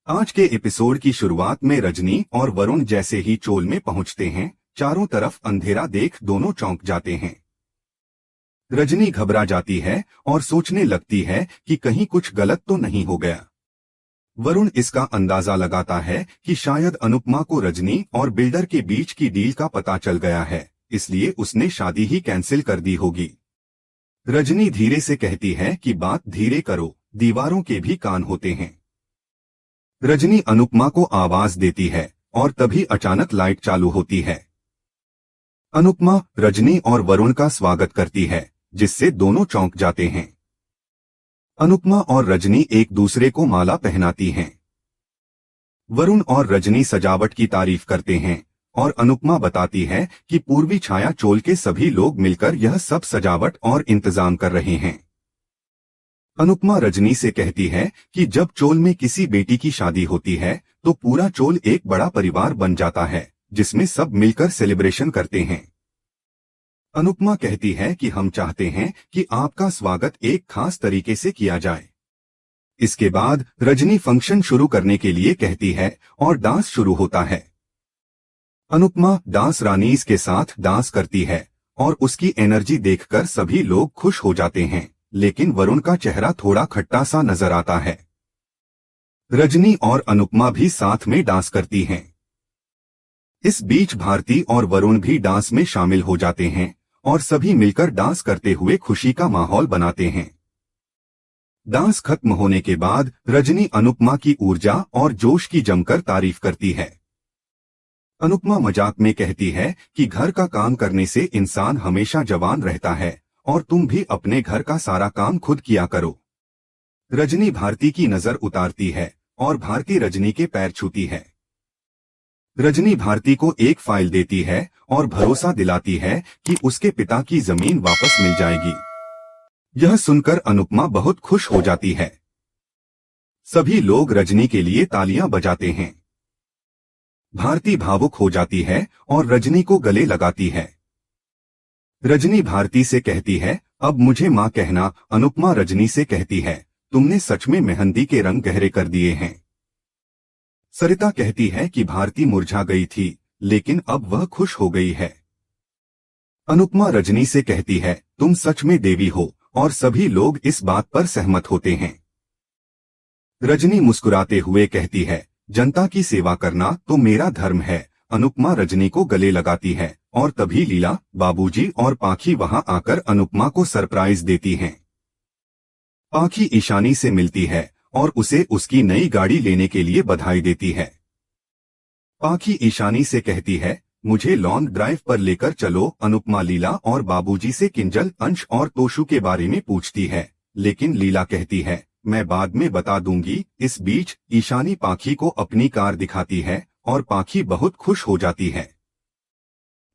आज के एपिसोड की शुरुआत में रजनी और वरुण जैसे ही चोल में पहुंचते हैं, चारों तरफ अंधेरा देख दोनों चौंक जाते हैं। रजनी घबरा जाती है और सोचने लगती है कि कहीं कुछ गलत तो नहीं हो गया। वरुण इसका अंदाजा लगाता है कि शायद अनुपमा को रजनी और बिल्डर के बीच की डील का पता चल गया है, इसलिए उसने शादी ही कैंसिल कर दी होगी। रजनी धीरे से कहती है कि बात धीरे करो, दीवारों के भी कान होते हैं। रजनी अनुपमा को आवाज देती है और तभी अचानक लाइट चालू होती है। अनुपमा रजनी और वरुण का स्वागत करती है, जिससे दोनों चौंक जाते हैं। अनुपमा और रजनी एक दूसरे को माला पहनाती हैं। वरुण और रजनी सजावट की तारीफ करते हैं और अनुपमा बताती है कि पूर्वी छाया चोल के सभी लोग मिलकर यह सब सजावट और इंतजाम कर रहे हैं। अनुपमा रजनी से कहती है कि जब चोल में किसी बेटी की शादी होती है तो पूरा चोल एक बड़ा परिवार बन जाता है, जिसमें सब मिलकर सेलिब्रेशन करते हैं। अनुपमा कहती है कि हम चाहते हैं कि आपका स्वागत एक खास तरीके से किया जाए। इसके बाद रजनी फंक्शन शुरू करने के लिए कहती है और डांस शुरू होता है। अनुपमा डांस रानीज के साथ डांस करती है और उसकी एनर्जी देखकर सभी लोग खुश हो जाते हैं, लेकिन वरुण का चेहरा थोड़ा खट्टा सा नजर आता है। रजनी और अनुपमा भी साथ में डांस करती हैं। इस बीच भारती और वरुण भी डांस में शामिल हो जाते हैं और सभी मिलकर डांस करते हुए खुशी का माहौल बनाते हैं। डांस खत्म होने के बाद रजनी अनुपमा की ऊर्जा और जोश की जमकर तारीफ करती है। अनुपमा मजाक में कहती है कि घर का काम करने से इंसान हमेशा जवान रहता है और तुम भी अपने घर का सारा काम खुद किया करो। रजनी भारती की नजर उतारती है और भारती रजनी के पैर छूती है। रजनी भारती को एक फाइल देती है और भरोसा दिलाती है कि उसके पिता की जमीन वापस मिल जाएगी। यह सुनकर अनुपमा बहुत खुश हो जाती है। सभी लोग रजनी के लिए तालियां बजाते हैं। भारती भावुक हो जाती है और रजनी को गले लगाती है। रजनी भारती से कहती है, अब मुझे माँ कहना। अनुपमा रजनी से कहती है, तुमने सच में मेहंदी के रंग गहरे कर दिए हैं। सरिता कहती है कि भारती मुरझा गई थी, लेकिन अब वह खुश हो गई है। अनुपमा रजनी से कहती है, तुम सच में देवी हो, और सभी लोग इस बात पर सहमत होते हैं। रजनी मुस्कुराते हुए कहती है, जनता की सेवा करना तो मेरा धर्म है। अनुपमा रजनी को गले लगाती है और तभी लीला, बाबूजी और पाखी वहां आकर अनुपमा को सरप्राइज देती हैं। पाखी ईशानी से मिलती है और उसे उसकी नई गाड़ी लेने के लिए बधाई देती है। पाखी ईशानी से कहती है, मुझे लॉन्ग ड्राइव पर लेकर चलो। अनुपमा लीला और बाबूजी से किंजल, अंश और तोशु के बारे में पूछती है, लेकिन लीला कहती है, मैं बाद में बता दूंगी। इस बीच ईशानी पाखी को अपनी कार दिखाती है और पाखी बहुत खुश हो जाती है।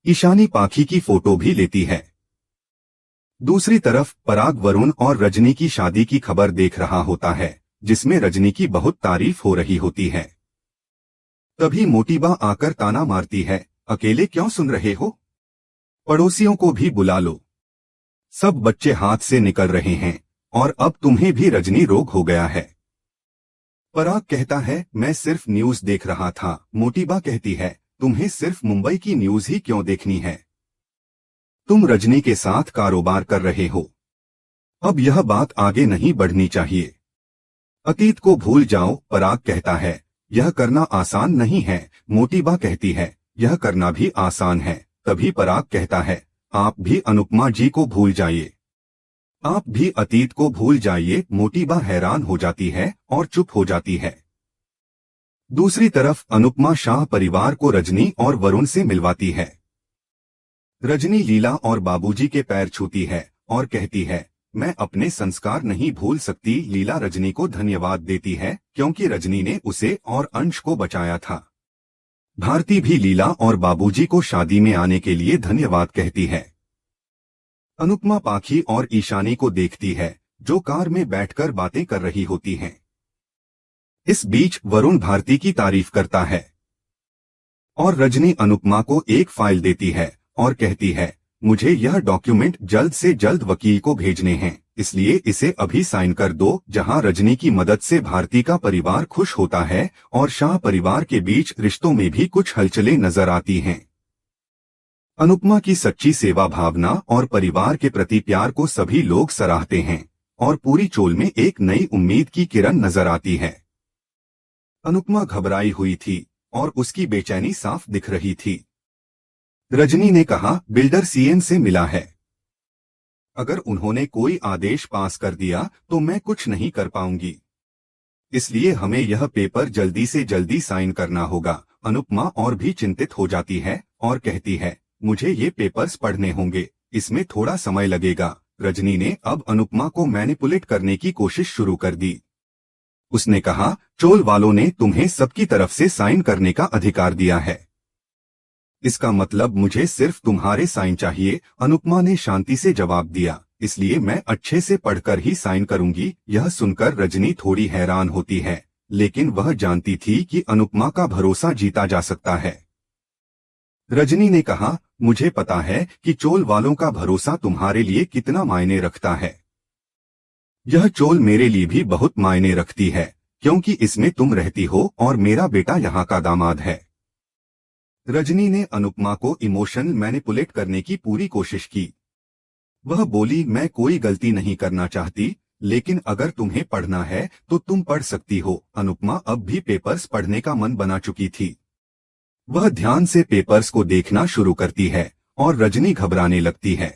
ईशानी पाखी की फोटो भी लेती है। दूसरी तरफ पराग वरुण और रजनी की शादी की खबर देख रहा होता है, जिसमें रजनी की बहुत तारीफ हो रही होती है। तभी मोटीबा आकर ताना मारती है, अकेले क्यों सुन रहे हो? पड़ोसियों को भी बुला लो। सब बच्चे हाथ से निकल रहे हैं और अब तुम्हें भी रजनी रोग हो गया है। पराग कहता है, मैं सिर्फ न्यूज देख रहा था। मोटीबा कहती है, तुम्हें सिर्फ मुंबई की न्यूज ही क्यों देखनी है? तुम रजनी के साथ कारोबार कर रहे हो। अब यह बात आगे नहीं बढ़नी चाहिए। अतीत को भूल जाओ। पराग कहता है, यह करना आसान नहीं है। मोटीबा कहती है, यह करना भी आसान है। तभी पराग कहता है, आप भी अनुपमा जी को भूल जाइए। आप भी अतीत को भूल जाइए। मोटीबा हैरान हो जाती है और चुप हो जाती है। दूसरी तरफ अनुपमा शाह परिवार को रजनी और वरुण से मिलवाती है। रजनी लीला और बाबूजी के पैर छूती है और कहती है, मैं अपने संस्कार नहीं भूल सकती। लीला रजनी को धन्यवाद देती है क्योंकि रजनी ने उसे और अंश को बचाया था। भारती भी लीला और बाबूजी को शादी में आने के लिए धन्यवाद कहती है। अनुपमा पाखी और ईशानी को देखती है, जो कार में बैठकर बातें कर रही होती हैं। इस बीच वरुण भारती की तारीफ करता है और रजनी अनुपमा को एक फाइल देती है और कहती है, मुझे यह डॉक्यूमेंट जल्द से जल्द वकील को भेजने हैं, इसलिए इसे अभी साइन कर दो। जहां रजनी की मदद से भारती का परिवार खुश होता है और शाह परिवार के बीच रिश्तों में भी कुछ हलचलें नजर आती हैं। अनुपमा की सच्ची सेवा भावना और परिवार के प्रति प्यार को सभी लोग सराहते हैं और पूरी चोल में एक नई उम्मीद की किरण नजर आती है। अनुपमा घबराई हुई थी और उसकी बेचैनी साफ दिख रही थी। रजनी ने कहा, बिल्डर सीएम से मिला है। अगर उन्होंने कोई आदेश पास कर दिया तो मैं कुछ नहीं कर पाऊंगी, इसलिए हमें यह पेपर जल्दी से जल्दी साइन करना होगा। अनुपमा और भी चिंतित हो जाती है और कहती है, मुझे ये पेपर्स पढ़ने होंगे, इसमें थोड़ा समय लगेगा। रजनी ने अब अनुपमा को मैनिपुलेट करने की कोशिश शुरू कर दी। उसने कहा, चोल वालों ने तुम्हें सबकी तरफ से साइन करने का अधिकार दिया है, इसका मतलब मुझे सिर्फ तुम्हारे साइन चाहिए। अनुपमा ने शांति से जवाब दिया, इसलिए मैं अच्छे से पढ़कर ही साइन करूंगी। यह सुनकर रजनी थोड़ी हैरान होती है, लेकिन वह जानती थी कि अनुपमा का भरोसा जीता जा सकता है। रजनी ने कहा, मुझे पता है कि चोल वालों का भरोसा तुम्हारे लिए कितना मायने रखता है। यह चोल मेरे लिए भी बहुत मायने रखती है, क्योंकि इसमें तुम रहती हो और मेरा बेटा यहाँ का दामाद है। रजनी ने अनुपमा को इमोशनल मैनिपुलेट करने की पूरी कोशिश की। वह बोली, मैं कोई गलती नहीं करना चाहती, लेकिन अगर तुम्हें पढ़ना है तो तुम पढ़ सकती हो। अनुपमा अब भी पेपर्स पढ़ने का मन बना चुकी थी। वह ध्यान से पेपर्स को देखना शुरू करती है और रजनी घबराने लगती है।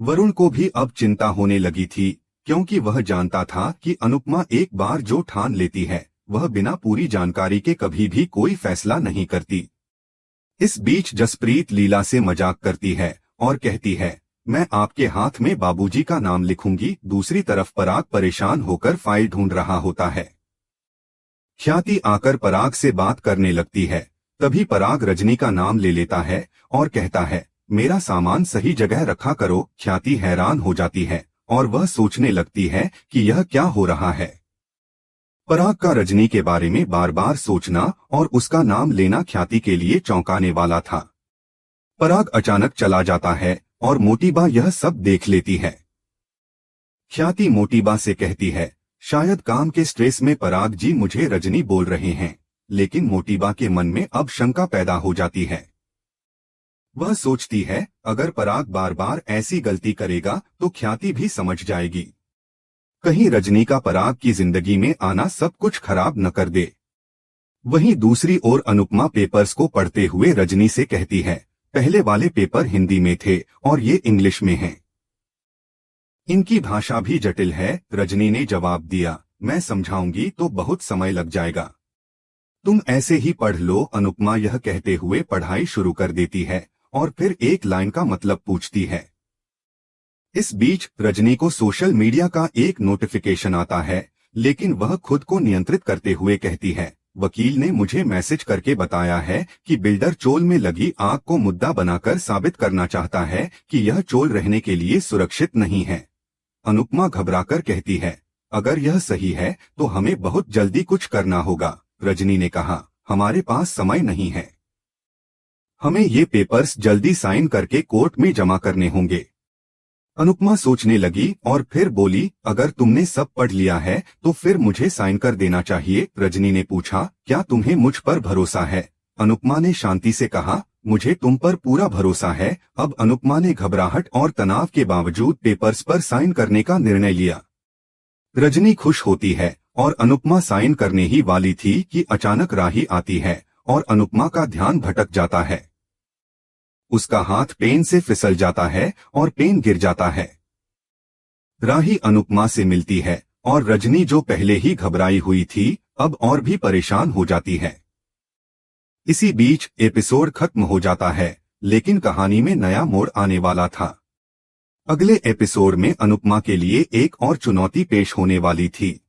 वरुण को भी अब चिंता होने लगी थी, क्योंकि वह जानता था कि अनुपमा एक बार जो ठान लेती है वह बिना पूरी जानकारी के कभी भी कोई फैसला नहीं करती। इस बीच जसप्रीत लीला से मजाक करती है और कहती है, मैं आपके हाथ में बाबूजी का नाम लिखूंगी। दूसरी तरफ पराग परेशान होकर फाइल ढूंढ रहा होता है। ख्याति आकर पराग से बात करने लगती है। तभी पराग रजनी का नाम ले लेता है और कहता है, मेरा सामान सही जगह रखा करो। ख्याति हैरान हो जाती है और वह सोचने लगती है कि यह क्या हो रहा है। पराग का रजनी के बारे में बार बार सोचना और उसका नाम लेना ख्याति के लिए चौंकाने वाला था। पराग अचानक चला जाता है और मोटीबा यह सब देख लेती है। ख्याति मोटीबा से कहती है, शायद काम के स्ट्रेस में पराग जी मुझे रजनी बोल रहे हैं, लेकिन मोटीबा के मन में अब शंका पैदा हो जाती है। वह सोचती है, अगर पराग बार बार ऐसी गलती करेगा तो ख्याति भी समझ जाएगी, कहीं रजनी का पराग की जिंदगी में आना सब कुछ खराब न कर दे। वहीं दूसरी ओर अनुपमा पेपर्स को पढ़ते हुए रजनी से कहती है, पहले वाले पेपर हिंदी में थे और ये इंग्लिश में हैं। इनकी भाषा भी जटिल है। रजनी ने जवाब दिया, मैं समझाऊंगी तो बहुत समय लग जाएगा, तुम ऐसे ही पढ़ लो। अनुपमा यह कहते हुए पढ़ाई शुरू कर देती है और फिर एक लाइन का मतलब पूछती है। इस बीच रजनी को सोशल मीडिया का एक नोटिफिकेशन आता है, लेकिन वह खुद को नियंत्रित करते हुए कहती है, वकील ने मुझे मैसेज करके बताया है कि बिल्डर चोल में लगी आग को मुद्दा बनाकर साबित करना चाहता है कि यह चोल रहने के लिए सुरक्षित नहीं है। अनुपमा घबराकर कहती है, अगर यह सही है तो हमें बहुत जल्दी कुछ करना होगा। रजनी ने कहा, हमारे पास समय नहीं है, हमें ये पेपर्स जल्दी साइन करके कोर्ट में जमा करने होंगे। अनुपमा सोचने लगी और फिर बोली, अगर तुमने सब पढ़ लिया है तो फिर मुझे साइन कर देना चाहिए। रजनी ने पूछा, क्या तुम्हें मुझ पर भरोसा है? अनुपमा ने शांति से कहा, मुझे तुम पर पूरा भरोसा है। अब अनुपमा ने घबराहट और तनाव के बावजूद पेपर्स पर साइन करने का निर्णय लिया। रजनी खुश होती है और अनुपमा साइन करने ही वाली थी कि अचानक राही आती है और अनुपमा का ध्यान भटक जाता है। उसका हाथ पेन से फिसल जाता है और पेन गिर जाता है। राही अनुपमा से मिलती है और रजनी जो पहले ही घबराई हुई थी अब और भी परेशान हो जाती है। इसी बीच एपिसोड खत्म हो जाता है, लेकिन कहानी में नया मोड़ आने वाला था। अगले एपिसोड में अनुपमा के लिए एक और चुनौती पेश होने वाली थी।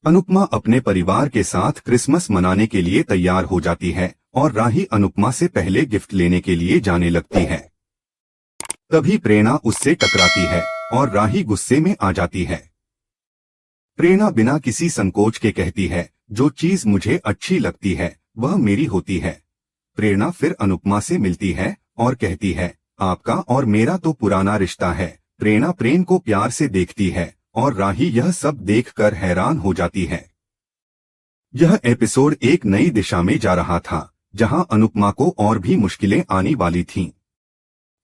अनुपमा अपने परिवार के साथ क्रिसमस मनाने के लिए तैयार हो जाती है और राही अनुपमा से पहले गिफ्ट लेने के लिए जाने लगती है। तभी प्रेरणा उससे टकराती है और राही गुस्से में आ जाती है। प्रेरणा बिना किसी संकोच के कहती है, जो चीज मुझे अच्छी लगती है वह मेरी होती है। प्रेरणा फिर अनुपमा से मिलती है और कहती है, आपका और मेरा तो पुराना रिश्ता है। प्रेरणा प्रेम को प्यार से देखती है और राही यह सब देखकर हैरान हो जाती है। यह एपिसोड एक नई दिशा में जा रहा था, जहां अनुपमा को और भी मुश्किलें आने वाली थीं।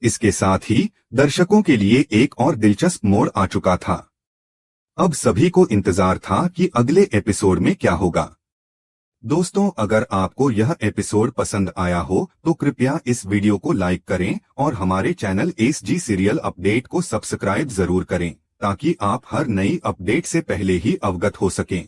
इसके साथ ही दर्शकों के लिए एक और दिलचस्प मोड़ आ चुका था। अब सभी को इंतजार था कि अगले एपिसोड में क्या होगा। दोस्तों, अगर आपको यह एपिसोड पसंद आया हो तो कृपया इस वीडियो को लाइक करें और हमारे चैनल SG सीरियल अपडेट को सब्सक्राइब जरूर करें, ताकि आप हर नई अपडेट से पहले ही अवगत हो सकें।